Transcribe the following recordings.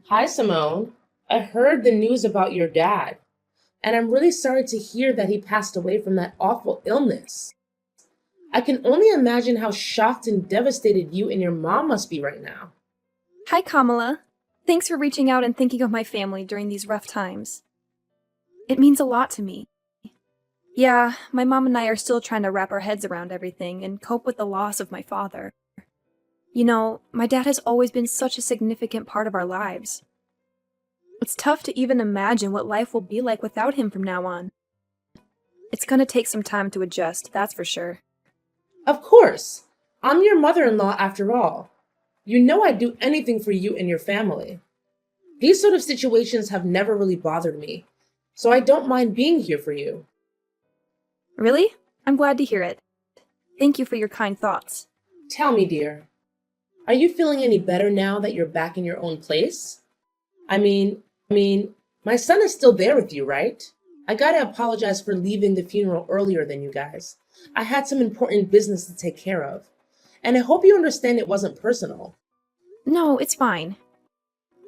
Hi, Simone. I heard the news about your dad, and I'm really sorry to hear that he passed away from that awful illness. I can only imagine how shocked and devastated you and your mom must be right now. Hi, Kamala. Thanks for reaching out and thinking of my family during these rough times. It means a lot to me. Yeah, my mom and I are still trying to wrap our heads around everything and cope with the loss of my father. You know, my dad has always been such a significant part of our lives. It's tough to even imagine what life will be like without him from now on. It's gonna take some time to adjust, that's for sure. Of course, I'm your mother in law after all. You know I'd do anything for you and your family. These sort of situations have never really bothered me, so I don't mind being here for you. Really? I'm glad to hear it. Thank you for your kind thoughts. Tell me, dear, are you feeling any better now that you're back in your own place? I mean, my son is still there with you, right? I gotta apologize for leaving the funeral earlier than you guys. I had some important business to take care of. And I hope you understand it wasn't personal. No, it's fine.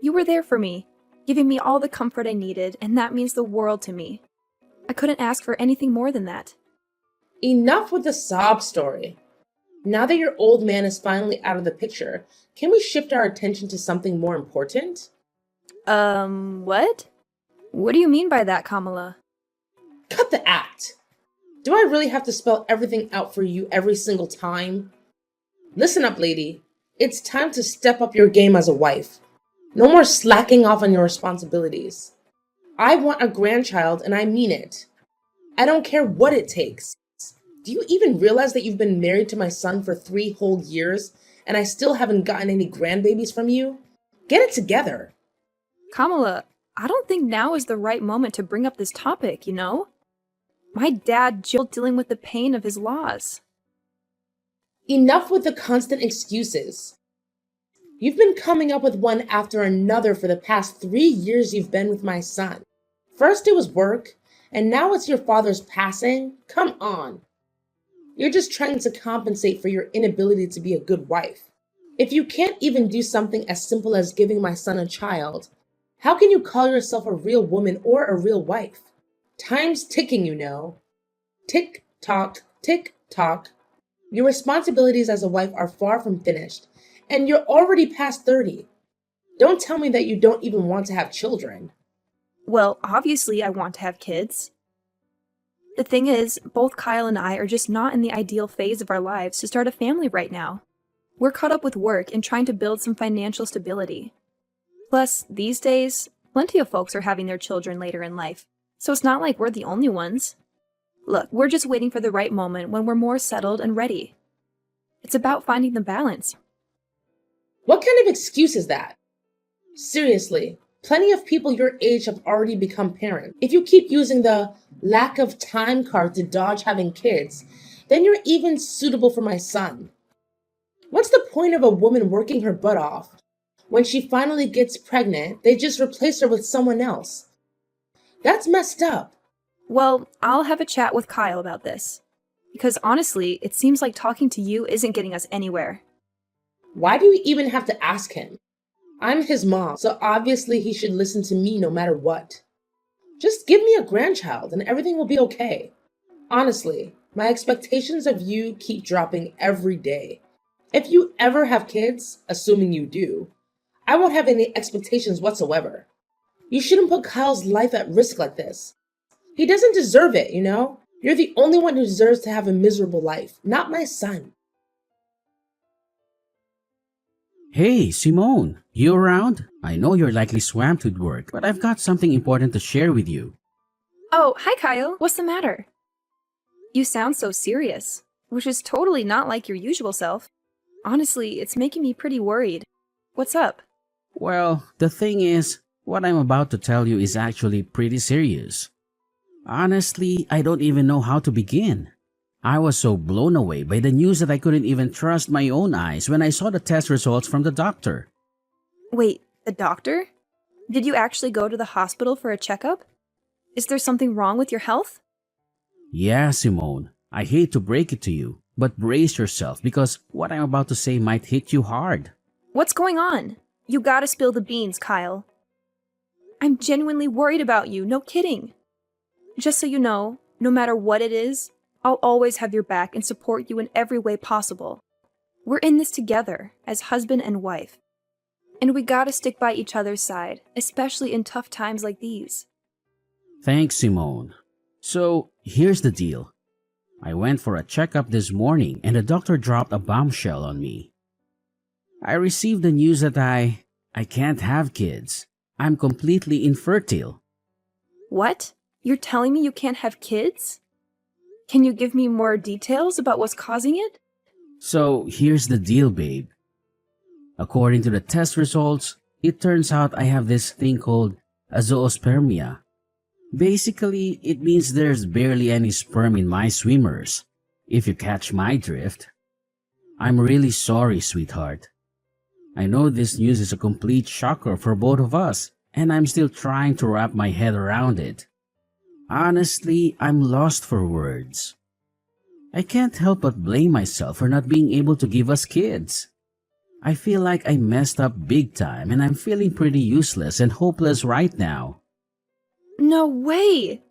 You were there for me, giving me all the comfort I needed, and that means the world to me. I couldn't ask for anything more than that. Enough with the sob story. Now that your old man is finally out of the picture, can we shift our attention to something more important? What? What do you mean by that, Kamala? Cut the act. Do I really have to spell everything out for you every single time? Listen up, lady. It's time to step up your game as a wife. No more slacking off on your responsibilities. I want a grandchild and I mean it. I don't care what it takes. Do you even realize that you've been married to my son for 3 whole years and I still haven't gotten any grandbabies from you? Get it together. Kamala, I don't think now is the right moment to bring up this topic, you know? My dad Jill dealing with the pain of his loss. Enough with the constant excuses. You've been coming up with one after another for the past 3 years you've been with my son. First it was work, and now it's your father's passing? Come on. You're just trying to compensate for your inability to be a good wife. If you can't even do something as simple as giving my son a child, how can you call yourself a real woman or a real wife? Time's ticking, you know. Tick tock, tick tock. Your responsibilities as a wife are far from finished, and you're already past 30. Don't tell me that you don't even want to have children. Well, obviously, I want to have kids. The thing is, both Kyle and I are just not in the ideal phase of our lives to start a family right now. We're caught up with work and trying to build some financial stability. Plus, these days, plenty of folks are having their children later in life, so it's not like we're the only ones. Look, we're just waiting for the right moment when we're more settled and ready. It's about finding the balance. What kind of excuse is that? Seriously, plenty of people your age have already become parents. If you keep using the lack of time card to dodge having kids, then you're even suitable for my son. What's the point of a woman working her butt off? When she finally gets pregnant, they just replace her with someone else. That's messed up. Well, I'll have a chat with Kyle about this. Because honestly, it seems like talking to you isn't getting us anywhere. Why do you even have to ask him? I'm his mom, so obviously he should listen to me no matter what. Just give me a grandchild and everything will be okay. Honestly, my expectations of you keep dropping every day. If you ever have kids, assuming you do, I won't have any expectations whatsoever. You shouldn't put Kyle's life at risk like this. He doesn't deserve it, you know? You're the only one who deserves to have a miserable life, not my son. Hey, Simone, you around? I know you're likely swamped with work, but I've got something important to share with you. Oh, hi Kyle, what's the matter? You sound so serious, which is totally not like your usual self. Honestly, it's making me pretty worried. What's up? Well, the thing is, what I'm about to tell you is actually pretty serious. Honestly, I don't even know how to begin. I was so blown away by the news that I couldn't even trust my own eyes when I saw the test results from the doctor. Wait, the doctor? Did you actually go to the hospital for a checkup? Is there something wrong with your health? Yeah, Simone, I hate to break it to you, but brace yourself because what I'm about to say might hit you hard. What's going on? You gotta spill the beans, Kyle. I'm genuinely worried about you, no kidding. Just so you know, no matter what it is, I'll always have your back and support you in every way possible. We're in this together, as husband and wife. And we gotta stick by each other's side, especially in tough times like these. Thanks, Simone. So, here's the deal. I went for a checkup this morning and the doctor dropped a bombshell on me. I received the news that I can't have kids. I'm completely infertile. What? You're telling me you can't have kids? Can you give me more details about what's causing it? So, here's the deal, babe. According to the test results, it turns out I have this thing called azoospermia. Basically, it means there's barely any sperm in my swimmers, if you catch my drift. I'm really sorry, sweetheart. I know this news is a complete shocker for both of us, and I'm still trying to wrap my head around it. Honestly, I'm lost for words. I can't help but blame myself for not being able to give us kids. I feel like I messed up big time and I'm feeling pretty useless and hopeless right now. No way!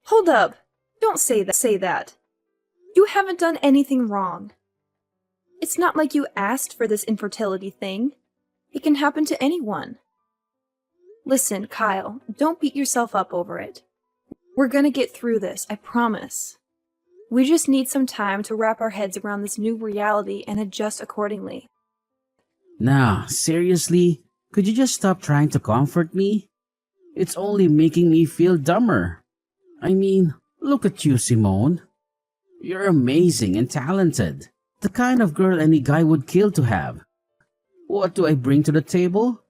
Hold up! Don't say that. You haven't done anything wrong. It's not like you asked for this infertility thing. It can happen to anyone. Listen, Kyle, don't beat yourself up over it. We're gonna get through this, I promise. We just need some time to wrap our heads around this new reality and adjust accordingly. Nah, seriously? Could you just stop trying to comfort me? It's only making me feel dumber. I mean, look at you, Simone. You're amazing and talented. The kind of girl any guy would kill to have. What do I bring to the table?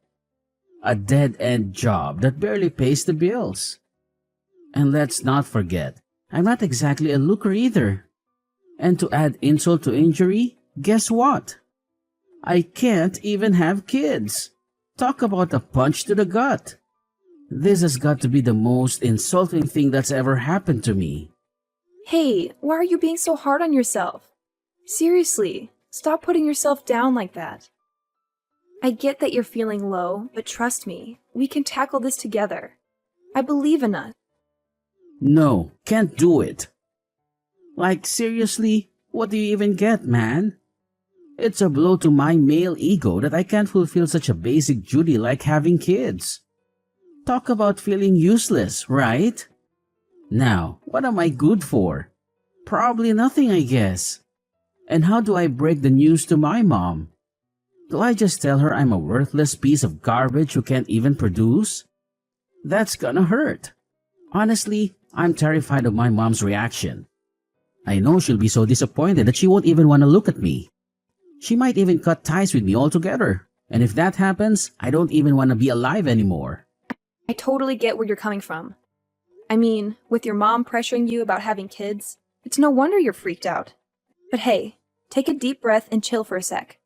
A dead-end job that barely pays the bills. And let's not forget, I'm not exactly a looker either. And to add insult to injury, guess what? I can't even have kids. Talk about a punch to the gut. This has got to be the most insulting thing that's ever happened to me. Hey, why are you being so hard on yourself? Seriously, stop putting yourself down like that. I get that you're feeling low, but trust me, we can tackle this together. I believe in us. No, can't do it. Like, seriously, what do you even get, man? It's a blow to my male ego that I can't fulfill such a basic duty like having kids. Talk about feeling useless, right? Now, what am I good for? Probably nothing, I guess. And how do I break the news to my mom? Do I just tell her I'm a worthless piece of garbage who can't even produce? That's gonna hurt. Honestly, I'm terrified of my mom's reaction. I know she'll be so disappointed that she won't even want to look at me. She might even cut ties with me altogether. And if that happens, I don't even want to be alive anymore. I totally get where you're coming from. I mean, with your mom pressuring you about having kids, it's no wonder you're freaked out. But hey, take a deep breath and chill for a sec.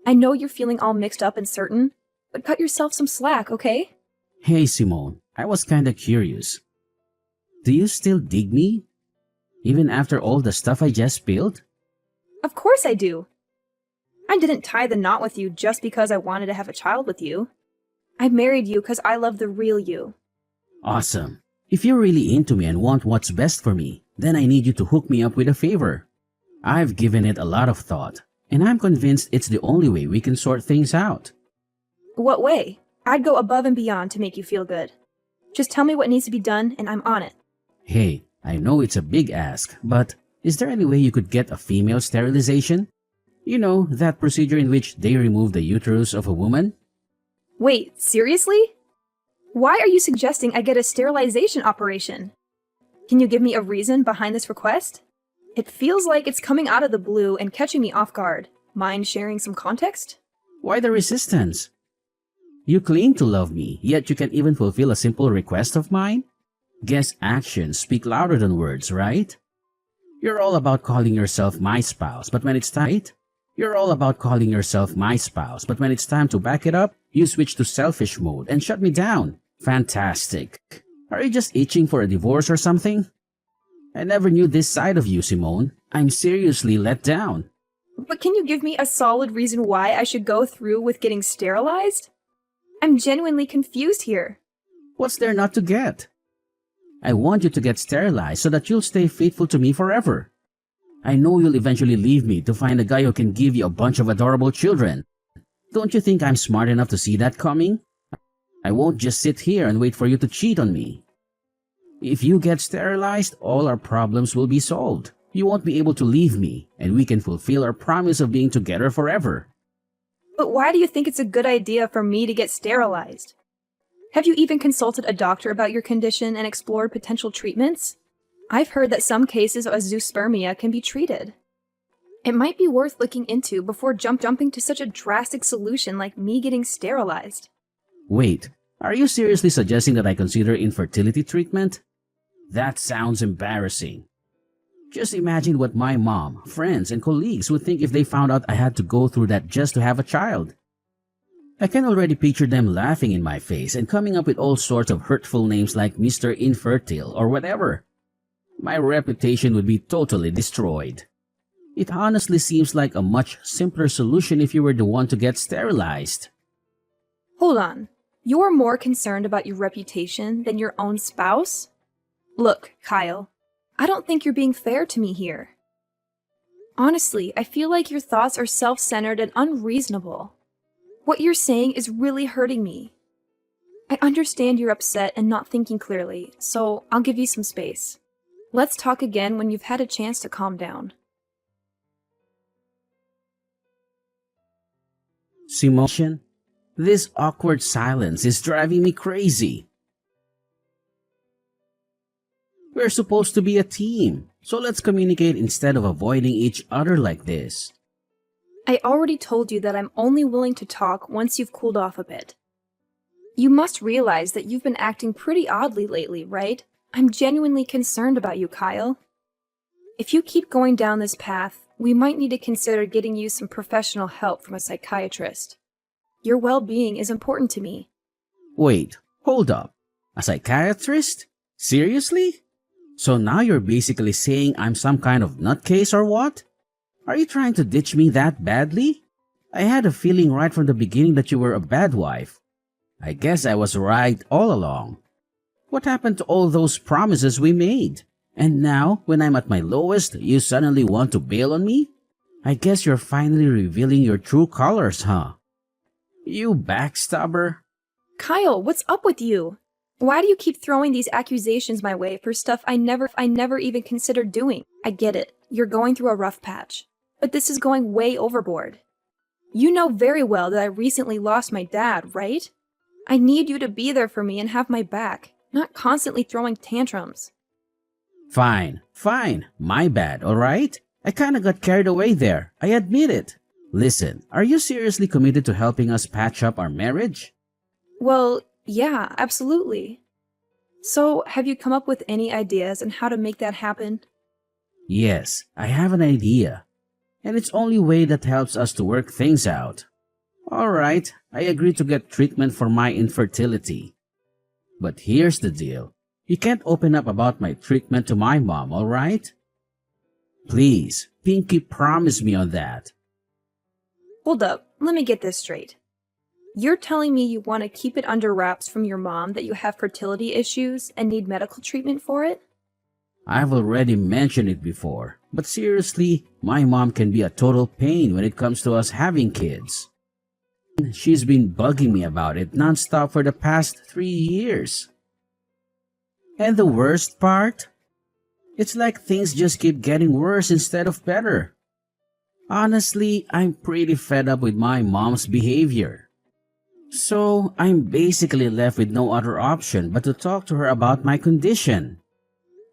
I know you're feeling all mixed up and certain, but cut yourself some slack, okay? Hey, Simone, I was kinda curious. Do you still dig me? Even after all the stuff I just spilled? Of course I do. I didn't tie the knot with you just because I wanted to have a child with you. I married you because I love the real you. Awesome. If you're really into me and want what's best for me, then I need you to hook me up with a favor. I've given it a lot of thought, and I'm convinced it's the only way we can sort things out. What way? I'd go above and beyond to make you feel good. Just tell me what needs to be done and I'm on it. Hey, I know it's a big ask, but is there any way you could get a female sterilization? You know, that procedure in which they remove the uterus of a woman? Wait, seriously? Why are you suggesting I get a sterilization operation? Can you give me a reason behind this request? It feels like it's coming out of the blue and catching me off guard. Mind sharing some context? Why the resistance? You claim to love me, yet you can't even fulfill a simple request of mine? Guess actions speak louder than words, right? You're all about calling yourself my spouse, but when it's time, You're all about calling yourself my spouse, but when it's time to back it up, you switch to selfish mode and shut me down. Fantastic. Are you just itching for a divorce or something? I never knew this side of you, Simone. I'm seriously let down. But can you give me a solid reason why I should go through with getting sterilized? I'm genuinely confused here. What's there not to get? I want you to get sterilized so that you'll stay faithful to me forever. I know you'll eventually leave me to find a guy who can give you a bunch of adorable children. Don't you think I'm smart enough to see that coming? I won't just sit here and wait for you to cheat on me. If you get sterilized, all our problems will be solved. You won't be able to leave me, and we can fulfill our promise of being together forever. But why do you think it's a good idea for me to get sterilized? Have you even consulted a doctor about your condition and explored potential treatments? I've heard that some cases of azoospermia can be treated. It might be worth looking into before jumping to such a drastic solution like me getting sterilized. Wait, are you seriously suggesting that I consider infertility treatment? That sounds embarrassing. Just imagine what my mom, friends, and colleagues would think if they found out I had to go through that just to have a child. I can already picture them laughing in my face and coming up with all sorts of hurtful names like Mr. Infertile or whatever. My reputation would be totally destroyed. It honestly seems like a much simpler solution if you were the one to get sterilized. Hold on. You're more concerned about your reputation than your own spouse? Look, Kyle, I don't think you're being fair to me here. Honestly, I feel like your thoughts are self-centered and unreasonable. What you're saying is really hurting me. I understand you're upset and not thinking clearly, so I'll give you some space. Let's talk again when you've had a chance to calm down. Simone, this awkward silence is driving me crazy. We're supposed to be a team, so let's communicate instead of avoiding each other like this. I already told you that I'm only willing to talk once you've cooled off a bit. You must realize that you've been acting pretty oddly lately, right? I'm genuinely concerned about you, Kyle. If you keep going down this path, we might need to consider getting you some professional help from a psychiatrist. Your well-being is important to me. Wait, hold up. A psychiatrist? Seriously? So now you're basically saying I'm some kind of nutcase or what? Are you trying to ditch me that badly? I had a feeling right from the beginning that you were a bad wife. I guess I was right all along. What happened to all those promises we made? And now, when I'm at my lowest, you suddenly want to bail on me? I guess you're finally revealing your true colors, huh? You backstabber. Kyle, what's up with you? Why do you keep throwing these accusations my way for stuff I never even considered doing? I get it. You're going through a rough patch. But this is going way overboard. You know very well that I recently lost my dad, right? I need you to be there for me and have my back, not constantly throwing tantrums. Fine. My bad, alright? I kinda got carried away there. I admit it. Listen, are you seriously committed to helping us patch up our marriage? Well, yeah, absolutely. So, have you come up with any ideas on how to make that happen? Yes, I have an idea. And it's only way that helps us to work things out. Alright, I agree to get treatment for my infertility. But here's the deal. You can't open up about my treatment to my mom, alright? Please, Pinky, promise me on that. Hold up, let me get this straight. You're telling me you want to keep it under wraps from your mom that you have fertility issues and need medical treatment for it? I've already mentioned it before, but seriously, my mom can be a total pain when it comes to us having kids. She's been bugging me about it nonstop for the past 3 years. And the worst part? It's like things just keep getting worse instead of better. Honestly, I'm pretty fed up with my mom's behavior. So, I'm basically left with no other option but to talk to her about my condition.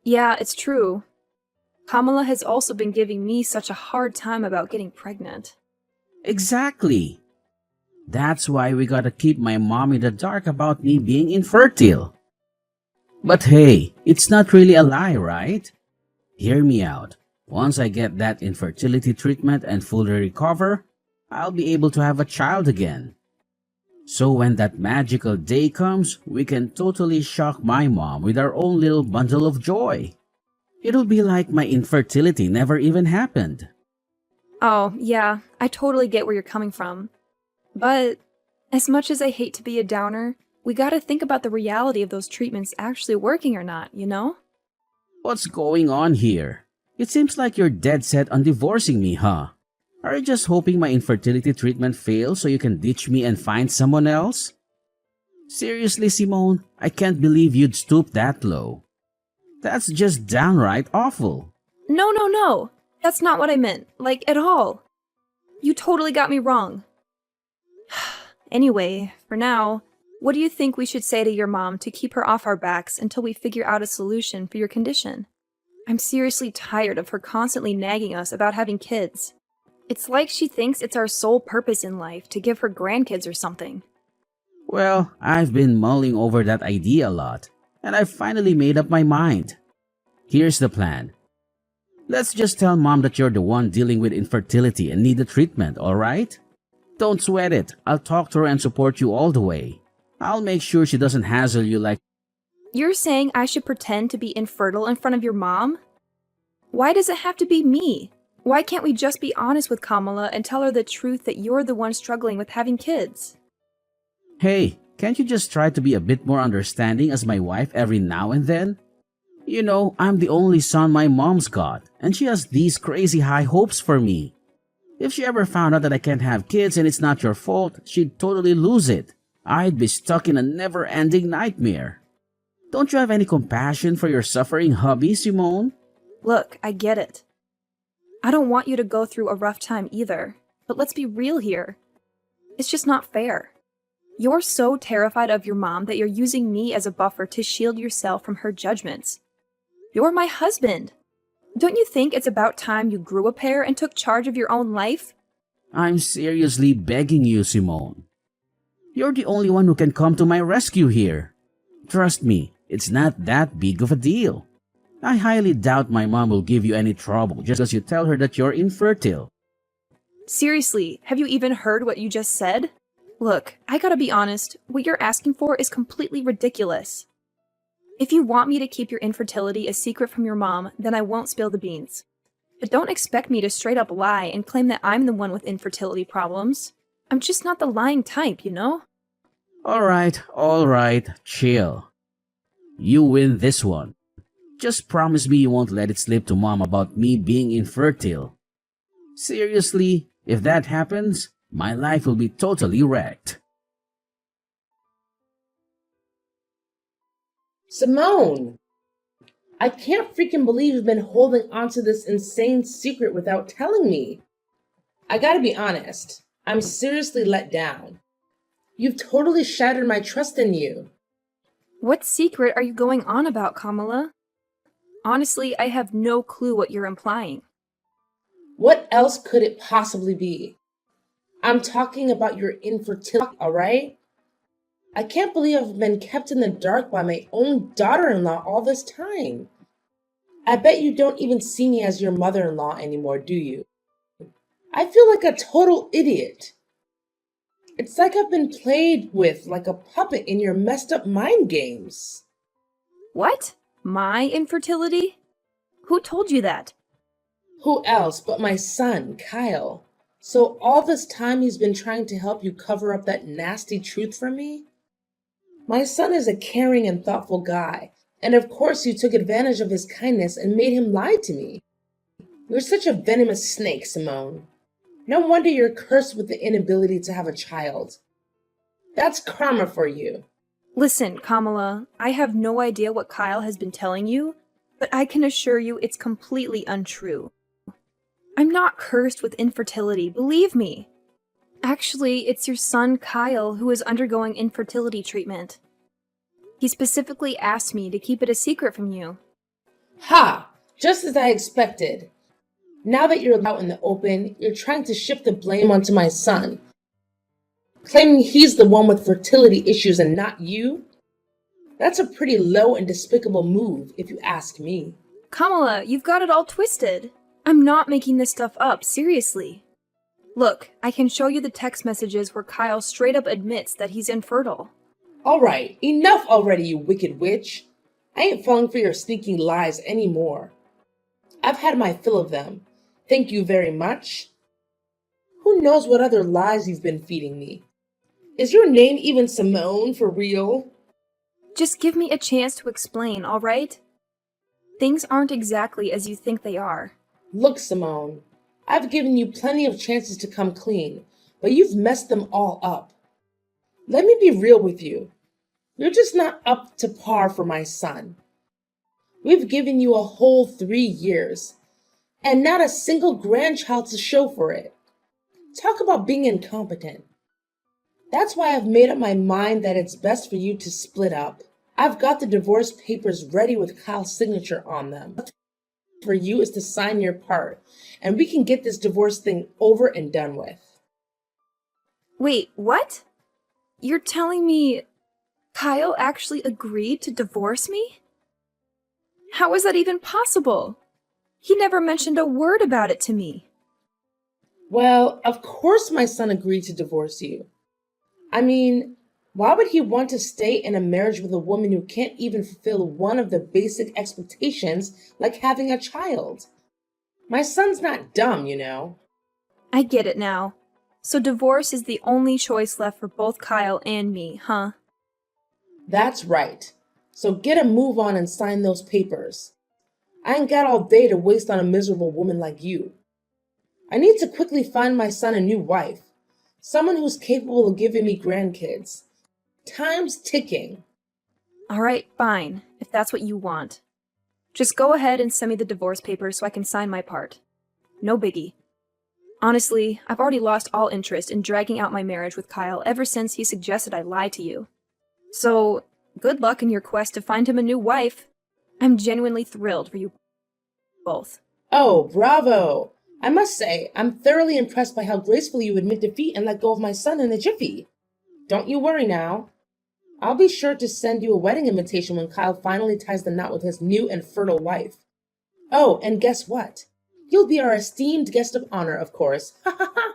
Yeah, it's true. Kamala has also been giving me such a hard time about getting pregnant. Exactly. That's why we gotta keep my mom in the dark about me being infertile. But hey, it's not really a lie, right? Hear me out. Once I get that infertility treatment and fully recover, I'll be able to have a child again. So when that magical day comes, we can totally shock my mom with our own little bundle of joy. It'll be like my infertility never even happened. Oh, yeah, I totally get where you're coming from. But, as much as I hate to be a downer, We gotta think about the reality of those treatments actually working or not, you know? What's going on here? It seems like you're dead set on divorcing me, huh? Are you just hoping my infertility treatment fails so you can ditch me and find someone else? Seriously, Simone, I can't believe you'd stoop that low. That's just downright awful. No, no, no! That's not what I meant, like, at all. You totally got me wrong. Anyway, for now, what do you think we should say to your mom to keep her off our backs until we figure out a solution for your condition? I'm seriously tired of her constantly nagging us about having kids. It's like she thinks it's our sole purpose in life to give her grandkids or something. Well, I've been mulling over that idea a lot, and I've finally made up my mind. Here's the plan. Let's just tell Mom that you're the one dealing with infertility and need the treatment, alright? Don't sweat it. I'll talk to her and support you all the way. I'll make sure she doesn't hassle you like... You're saying I should pretend to be infertile in front of your mom? Why does it have to be me? Why can't we just be honest with Kamala and tell her the truth that you're the one struggling with having kids? Hey, can't you just try to be a bit more understanding as my wife every now and then? You know, I'm the only son my mom's got, and she has these crazy high hopes for me. If she ever found out that I can't have kids and it's not your fault, she'd totally lose it. I'd be stuck in a never-ending nightmare. Don't you have any compassion for your suffering hubby, Simone? Look, I get it. I don't want you to go through a rough time either, but let's be real here. It's just not fair. You're so terrified of your mom that you're using me as a buffer to shield yourself from her judgments. You're my husband. Don't you think it's about time you grew a pair and took charge of your own life? I'm seriously begging you, Simone. You're the only one who can come to my rescue here. Trust me, it's not that big of a deal. I highly doubt my mom will give you any trouble just because you tell her that you're infertile. Seriously, have you even heard what you just said? Look, I gotta be honest, what you're asking for is completely ridiculous. If you want me to keep your infertility a secret from your mom, then I won't spill the beans. But don't expect me to straight up lie and claim that I'm the one with infertility problems. I'm just not the lying type, you know? Alright, chill. You win this one. Just promise me you won't let it slip to Mom about me being infertile. Seriously, if that happens, my life will be totally wrecked. Simone! I can't freaking believe you've been holding onto this insane secret without telling me. I gotta be honest, I'm seriously let down. You've totally shattered my trust in you. What secret are you going on about, Kamala? Honestly, I have no clue what you're implying. What else could it possibly be? I'm talking about your infertility, alright? I can't believe I've been kept in the dark by my own daughter-in-law all this time. I bet you don't even see me as your mother-in-law anymore, do you? I feel like a total idiot. It's like I've been played with like a puppet in your messed up mind games. What? My infertility? Who told you that? Who else but my son, Kyle? So all this time he's been trying to help you cover up that nasty truth from me? My son is a caring and thoughtful guy, and of course you took advantage of his kindness and made him lie to me. You're such a venomous snake, Simone. No wonder you're cursed with the inability to have a child. That's karma for you. Listen, Kamala, I have no idea what Kyle has been telling you, but I can assure you it's completely untrue. I'm not cursed with infertility, believe me. Actually, it's your son Kyle who is undergoing infertility treatment. He specifically asked me to keep it a secret from you. Ha! Just as I expected. Now that you're out in the open, you're trying to shift the blame onto my son, claiming he's the one with fertility issues and not you? That's a pretty low and despicable move, if you ask me. Kamala, you've got it all twisted. I'm not making this stuff up, seriously. Look, I can show you the text messages where Kyle straight up admits that he's infertile. Alright, enough already, you wicked witch. I ain't falling for your sneaking lies anymore. I've had my fill of them. Thank you very much. Who knows what other lies you've been feeding me? Is your name even Simone for real? Just give me a chance to explain, all right? Things aren't exactly as you think they are. Look, Simone, I've given you plenty of chances to come clean, but you've messed them all up. Let me be real with you. You're just not up to par for my son. We've given you a whole 3 years, and not a single grandchild to show for it. Talk about being incompetent. That's why I've made up my mind that it's best for you to split up. I've got the divorce papers ready with Kyle's signature on them. For you is to sign your part, and we can get this divorce thing over and done with. Wait, what? You're telling me Kyle actually agreed to divorce me? How is that even possible? He never mentioned a word about it to me. Well, of course my son agreed to divorce you. I mean, why would he want to stay in a marriage with a woman who can't even fulfill one of the basic expectations like having a child? My son's not dumb, you know. I get it now. So divorce is the only choice left for both Kyle and me, huh? That's right. So get a move on and sign those papers. I ain't got all day to waste on a miserable woman like you. I need to quickly find my son a new wife. Someone who's capable of giving me grandkids. Time's ticking. All right, fine, if that's what you want. Just go ahead and send me the divorce papers so I can sign my part. No biggie. Honestly, I've already lost all interest in dragging out my marriage with Kyle ever since he suggested I lie to you. So, good luck in your quest to find him a new wife. I'm genuinely thrilled for you both. Oh, bravo! I must say, I'm thoroughly impressed by how gracefully you admit defeat and let go of my son in a jiffy. Don't you worry now. I'll be sure to send you a wedding invitation when Kyle finally ties the knot with his new and fertile wife. Oh, and guess what? You'll be our esteemed guest of honor, of course. Ha ha ha!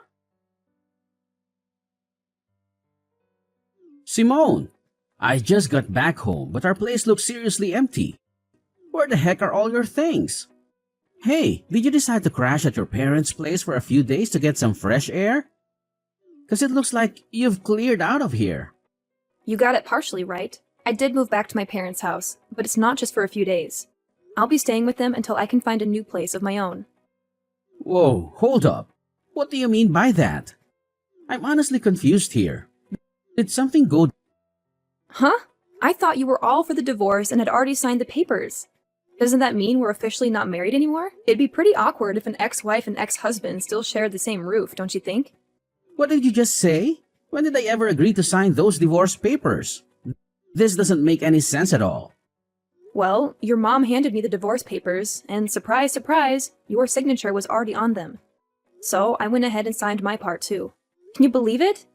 Simone, I just got back home, but our place looks seriously empty. Where the heck are all your things? Hey, did you decide to crash at your parents' place for a few days to get some fresh air? 'Cause it looks like you've cleared out of here. You got it partially right. I did move back to my parents' house, but it's not just for a few days. I'll be staying with them until I can find a new place of my own. Whoa, hold up. What do you mean by that? I'm honestly confused here. Did something go... Huh? I thought you were all for the divorce and had already signed the papers. Doesn't that mean we're officially not married anymore? It'd be pretty awkward if an ex-wife and ex-husband still shared the same roof, don't you think? What did you just say? When did I ever agree to sign those divorce papers? This doesn't make any sense at all. Well, your mom handed me the divorce papers, and surprise, surprise, your signature was already on them. So I went ahead and signed my part too. Can you believe it?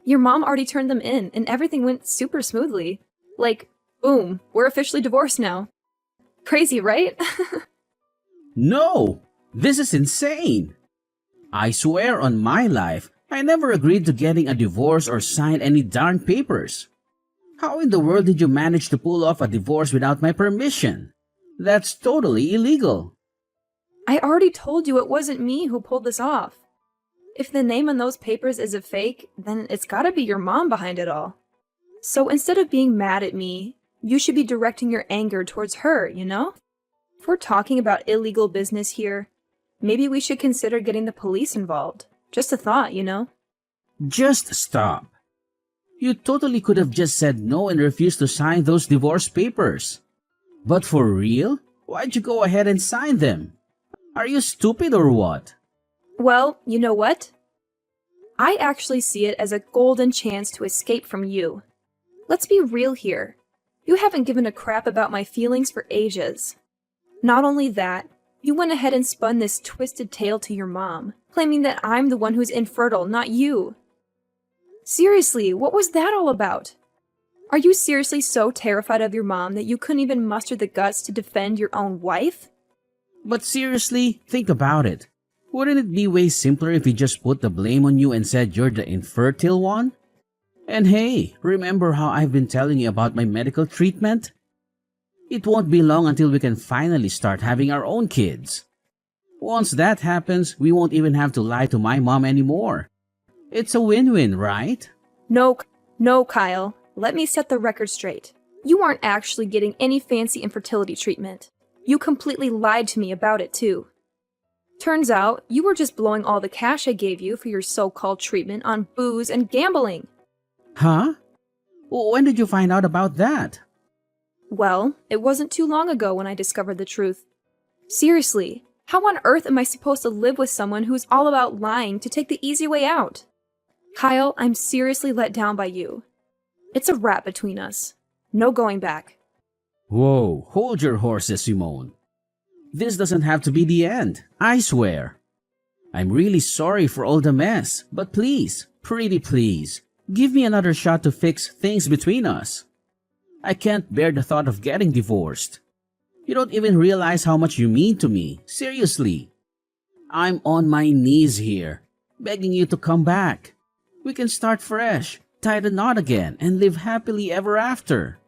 Your mom already turned them in, and everything went super smoothly. Like, boom, we're officially divorced now. Crazy, right? No! This is insane! I swear on my life, I never agreed to getting a divorce or sign any darn papers. How in the world did you manage to pull off a divorce without my permission? That's totally illegal. I already told you it wasn't me who pulled this off. If the name on those papers is a fake, then it's gotta be your mom behind it all. So instead of being mad at me, you should be directing your anger towards her, you know? If we're talking about illegal business here, maybe we should consider getting the police involved. Just a thought, you know? Just stop. You totally could have just said no and refused to sign those divorce papers. But for real? Why'd you go ahead and sign them? Are you stupid or what? Well, you know what? I actually see it as a golden chance to escape from you. Let's be real here. You haven't given a crap about my feelings for ages. Not only that, you went ahead and spun this twisted tale to your mom, claiming that I'm the one who's infertile, not you. Seriously, what was that all about? Are you seriously so terrified of your mom that you couldn't even muster the guts to defend your own wife? But seriously, think about it. Wouldn't it be way simpler if he just put the blame on you and said you're the infertile one? And hey, remember how I've been telling you about my medical treatment? It won't be long until we can finally start having our own kids. Once that happens, we won't even have to lie to my mom anymore. It's a win-win, right? No, No, Kyle. Let me set the record straight. You aren't actually getting any fancy infertility treatment. You completely lied to me about it, too. Turns out, you were just blowing all the cash I gave you for your so-called treatment on booze and gambling. Huh? When did you find out about that? Well, it wasn't too long ago when I discovered the truth. Seriously, how on earth am I supposed to live with someone who's all about lying to take the easy way out? Kyle, I'm seriously let down by you. It's a wrap between us. No going back. Whoa, hold your horses, Simone. This doesn't have to be the end, I swear. I'm really sorry for all the mess, but please, pretty please, give me another shot to fix things between us. I can't bear the thought of getting divorced. You don't even realize how much you mean to me, seriously. I'm on my knees here, begging you to come back. We can start fresh, tie the knot again, and live happily ever after.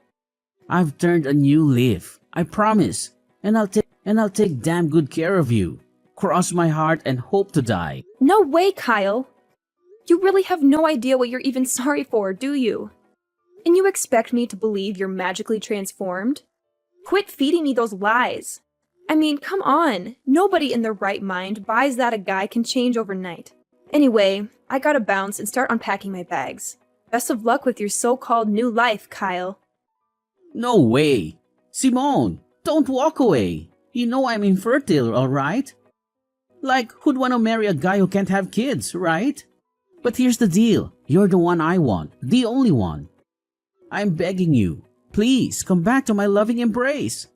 I've turned a new leaf, I promise, and I'll take damn good care of you. Cross my heart and hope to die. No way, Kyle. You really have no idea what you're even sorry for, do you? And you expect me to believe you're magically transformed? Quit feeding me those lies. I mean, come on. Nobody in their right mind buys that a guy can change overnight. Anyway, I gotta bounce and start unpacking my bags. Best of luck with your so-called new life, Kyle. No way. Simone, don't walk away. You know I'm infertile, alright? Like, who'd want to marry a guy who can't have kids, right? But here's the deal. You're the one I want. The only one. I'm begging you. Please, come back to my loving embrace.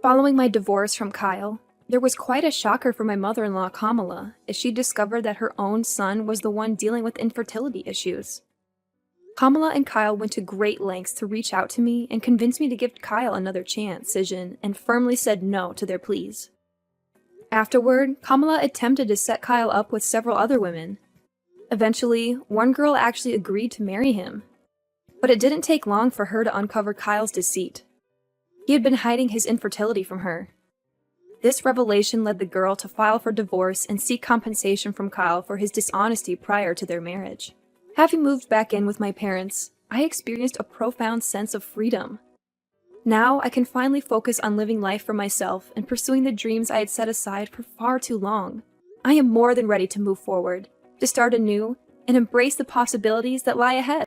Following my divorce from Kyle, there was quite a shocker for my mother-in-law, Kamala, as she discovered that her own son was the one dealing with infertility issues. Kamala and Kyle went to great lengths to reach out to me and convince me to give Kyle another chance, and firmly said no to their pleas. Afterward, Kamala attempted to set Kyle up with several other women. Eventually, one girl actually agreed to marry him. But it didn't take long for her to uncover Kyle's deceit. He had been hiding his infertility from her. This revelation led the girl to file for divorce and seek compensation from Kyle for his dishonesty prior to their marriage. Having moved back in with my parents, I experienced a profound sense of freedom. Now I can finally focus on living life for myself and pursuing the dreams I had set aside for far too long. I am more than ready to move forward, to start anew, and embrace the possibilities that lie ahead.